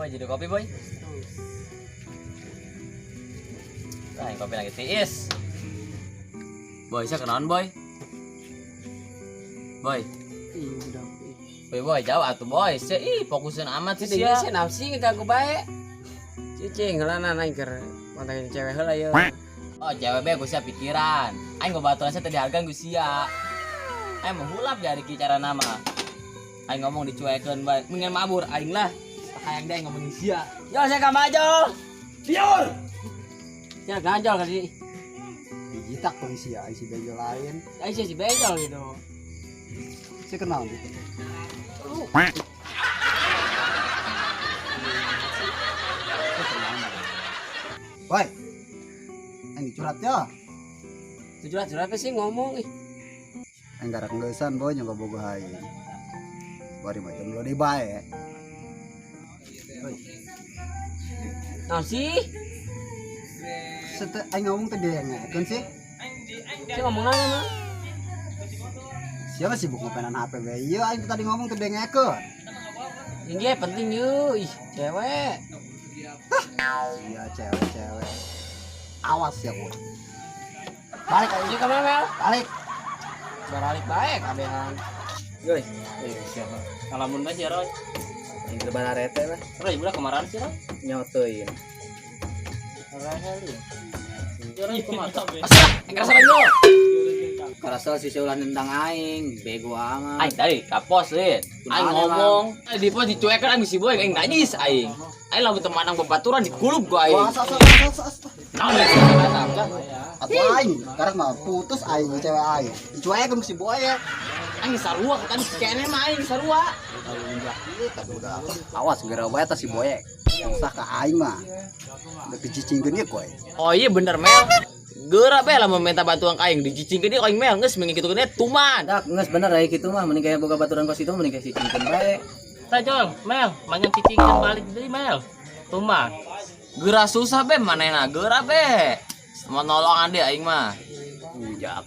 jadi kopi boy. Nah, kopi lagi tiis. Boy, saya kenalan boy. Boy. Boy, jauh atuh boy. Saya fokusin amat sih Dia sih nafsi kita aku baik. Cicing ngelana naik ker pantangin cewek heula ya. Oh, cewek be gue pikiran. Aing ngebaturan saya tadi harga gue sia. Aing menghulap dari cara nama. Aing ngomong dicuekeun bae. Mendingan mabur aing lah. Hayang dia ngomongin sia. Yo saya ka maju. Biur. Ya ganjol kali. Digitak polisi ya, isi bejol lain. Ai si bejol gitu. Saya kenal gitu. Woi, yang dicurat ya. Tujuan apa sih ngomong ih. Yang garak ngesan boy nyoba boga hai. Bari macam lo di bae. Nah sih. Sete aing ngomong tadi yang kan sih. Si ngomong nanya mah. Siapa sibuk ngopenan HP be? Iya aing tadi ngomong tadi ngeke. Ini penting yuk, ih cewek. Iya cewek. Awas ya gua. Balik aja ke Mel. Balik. Balik baik abehan. Yoi. Siapa? Kalamun bae ya Roy. Yang lebar arete lah. Roy budak kemarin sih Roy. Nyotoin. Roy kemana? Ngerasa lo. Karasal si seulah nendang aing, bego amat. Aing tadi kapos lin. Aing ngomong, di pos dicuekeun aing si boy aing najis aing. Aing lamun temanang babaturan dikulub gua aing. Wah, Naon sih kata? Atuh aing, karek mah putus aing jeung cewek aing. Dicuekeun si boy ya. Aing sarua kan kene mah aing sarua. Awas gara bae ta si boy. Usah ka aing mah. Udah dicicingkeun ieu koy. Oh iya bener Mel. Geura be lah meminta bantuan ka aing dicicingkeun ieu aing Mel geus mengikitukeun tuman. Dak geus bener aya kitu mah mending kayak boga baturan kos itu mending kayak cicingkeun bae. Tah Jol, Mel, manyang cicingkeun balik deui Mel. Tuman. Geura susah be manehna, geura be. Mau nolongan dia aing mah. Ujak.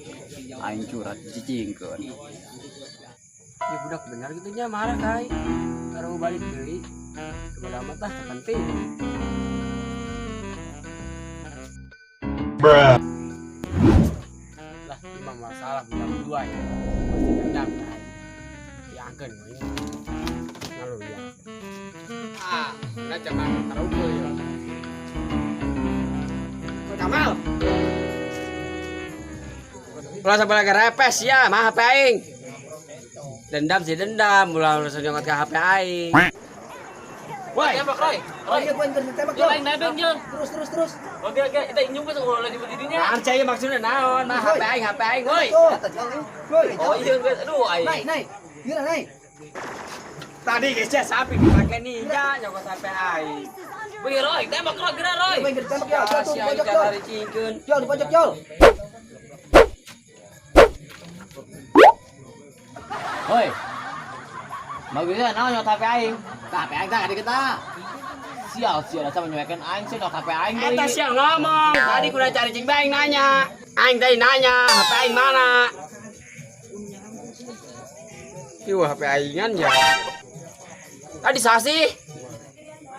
Aing curhat dicicingkeun. Ya budak bener gitu nya marah kai. Karo balik deui. Kepada amat tah penting. Lah, memang masalah budak dua ya. Pasti gendam kai. Diangkeun we. Lalu ya. Udah jangan taruh ya. Kamal. Ulah sabala repes ya, mah HP aing. Dendam sih dendam, ulah langsung nyongot ke HP aing. Woi, tembak Roy. Roy, Iya, gua tembak. Jol aing nebeng Jol. Terus. Oke, kita nyung ke ngolah di bedidinya. Arcaya maksudnya naon, mah HP aing, woi. Oh iya, aduh aing. Naik. Gila naik. Tadi guys ya sapi dipakai ninja nyokot HP aing. Wih Roy, tembak Roy, gerak Roy. Tembak ya, Si aing dari cingkeun. Jol di pojok Jol. Woi. Bagusnya naon nyot HP aing. Tah HP aing tah ka kita. Sial asa menyuekeun aing sih nyot HP aing deui. Eta siang ngomong, tadi kudu cari cing bae aing nanya. Aing tadi nanya, HP aing mana? Ieu HP aingan ya. Tadi sasi.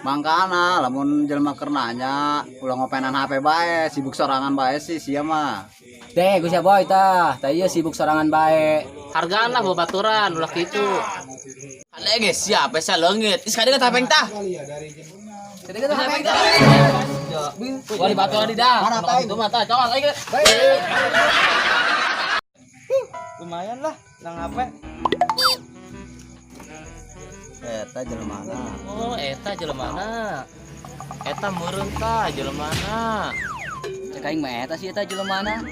Mangkana lamun jelema keur nanya ulah ngopenan HP bae, sibuk sorangan bae sih sia mah. Deh, gue siapa boy tah. Tah ieu sibuk sorangan bae. Hargaan lah babaturan ulah kitu. Ane ge siapa saya leungit. Is kadang tapeng tah. Ketika tuh HP tah. Gua di baturan di dah. Mana apa Itu mah tah, coba lagi. Lumayan lah, nang HP. Eta jelemana. Oh, eta jelemana. Eta meureun tah jelemana. Cek aing mah eta sih eta jelemana.